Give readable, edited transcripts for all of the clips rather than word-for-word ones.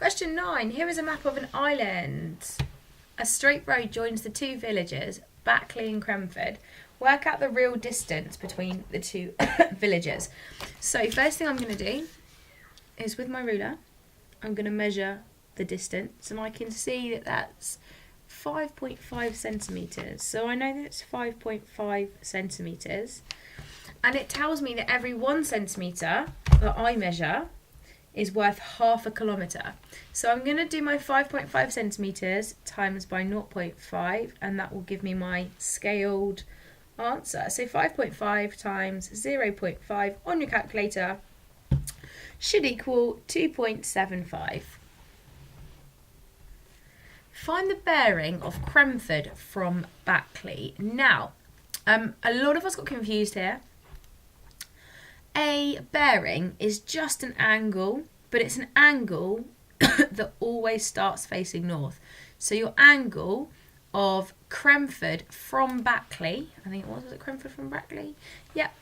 Question 9. Here is a map of an island. A straight road joins the two villages, Backley and Cremford. Work out the real distance between the two villages. So first thing I'm going to do is with my ruler, I'm going to measure the distance, and I can see that that's 5.5 centimetres. So I know that it's 5.5 centimetres. And it tells me that every 1 centimetre that I measure is worth half a kilometre. So I'm going to do my 5.5 centimetres times by 0.5, and that will give me my scaled answer. So 5.5 times 0.5 on your calculator should equal 2.75. Find the bearing of Cremford from Backley. Now, a lot of us got confused here. A bearing is just an angle, but it's an angle that always starts facing north. So your angle of Cremford from Backley, I think it was it Cremford from Backley? Yep.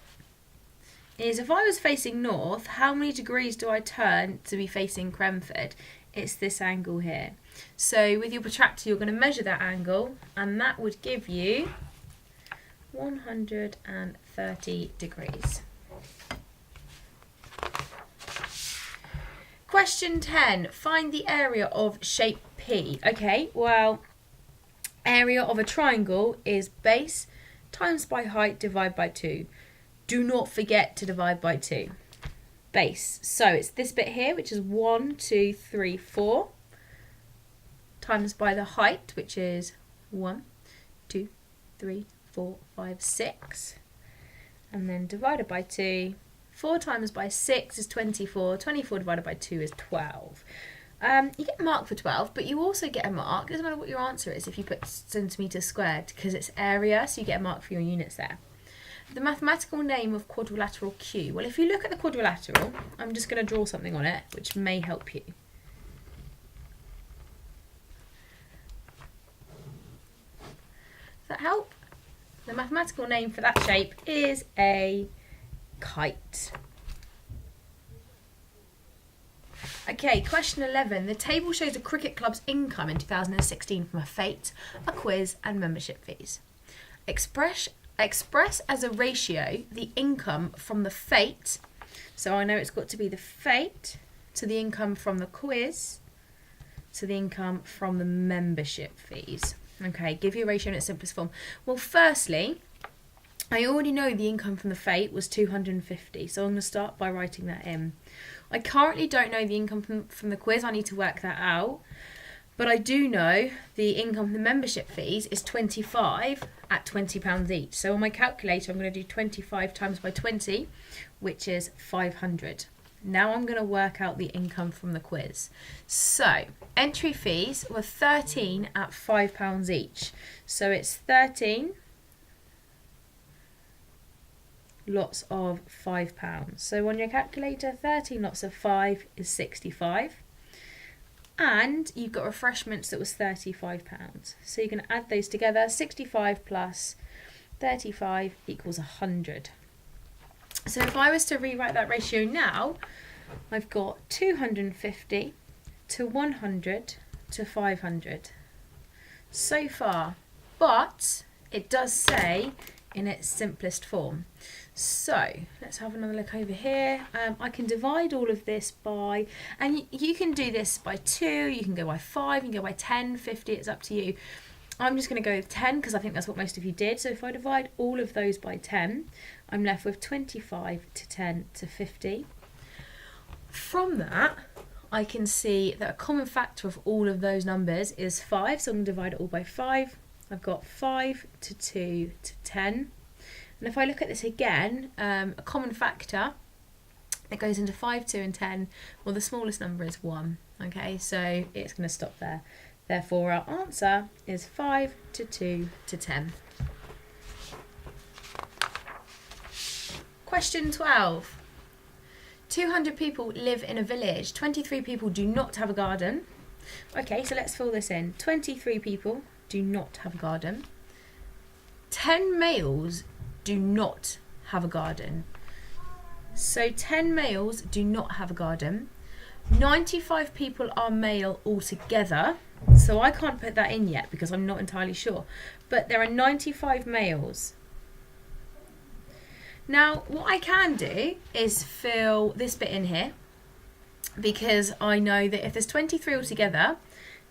Is if I was facing north, how many degrees do I turn to be facing Cremford? It's this angle here. So with your protractor, you're going to measure that angle, and that would give you 130 degrees. Question 10. Find the area of shape P. Okay, well, area of a triangle is base times by height divided by 2. Do not forget to divide by 2. Base. So it's this bit here, which is 1, 2, 3, 4, times by the height, which is 1, 2, 3, 4, 5, 6, and then divided by 2. 4 times by 6 is 24. 24 divided by 2 is 12. You get a mark for 12, but you also get a mark, it doesn't matter what your answer is if you put centimetres squared, because it's area, so you get a mark for your units there. The mathematical name of quadrilateral Q. Well, if you look at the quadrilateral, I'm just going to draw something on it, which may help you. Does that help? The mathematical name for that shape is a kite. Okay, question 11. The table shows a cricket club's income in 2016 from a fete, a quiz and membership fees. Express as a ratio the income from the fete, so I know it's got to be the fete, to the income from the quiz, to the income from the membership fees. Okay, give you a ratio in its simplest form. Well, firstly, I already know the income from the fete was 250, so I'm going to start by writing that in. I currently don't know the income from the quiz, I need to work that out. But I do know the income from the membership fees is 25 at £20 each. So on my calculator, I'm going to do 25 times by 20, which is 500. Now I'm going to work out the income from the quiz. So entry fees were 13 at £5 each. So it's 13 lots of £5. So on your calculator, 13 lots of 5 is 65. And you've got refreshments that was £35. So you're going to add those together. 65 plus 35 equals 100. So if I was to rewrite that ratio now, I've got 250 to 100 to 500 so far. But it does say in its simplest form. So let's have another look over here. I can divide all of this by, and you can do this by 2, you can go by 5, you can go by 10, 50, it's up to you. I'm just going to go with 10 because I think that's what most of you did. So if I divide all of those by 10, I'm left with 25 to 10 to 50. From that, I can see that a common factor of all of those numbers is 5, so I'm going to divide it all by 5. I've got 5 to 2 to 10. And if I look at this again, a common factor that goes into 5, 2 and 10, well, the smallest number is 1. Okay, so it's going to stop there. Therefore, our answer is 5 to 2 to 10. Question 12. 200 people live in a village. 23 people do not have a garden. Okay, so let's fill this in. 23 people do not have a garden. 10 males do not have a garden. So 10 males do not have a garden. 95 people are male altogether, so I can't put that in yet because I'm not entirely sure. But there are 95 males. Now, what I can do is fill this bit in here, because I know that if there's 23 altogether,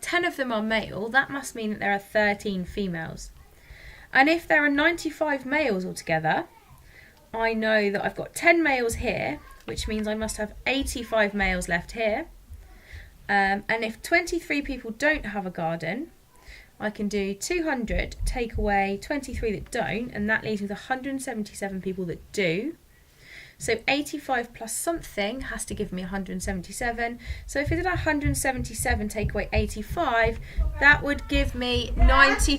10 of them are male, that must mean that there are 13 females. And if there are 95 males altogether, I know that I've got 10 males here, which means I must have 85 males left here. And if 23 people don't have a garden, I can do 200, take away 23 that don't, and that leaves me with 177 people that do. So 85 plus something has to give me 177. So if I did 177 take away 85, that would give me 92.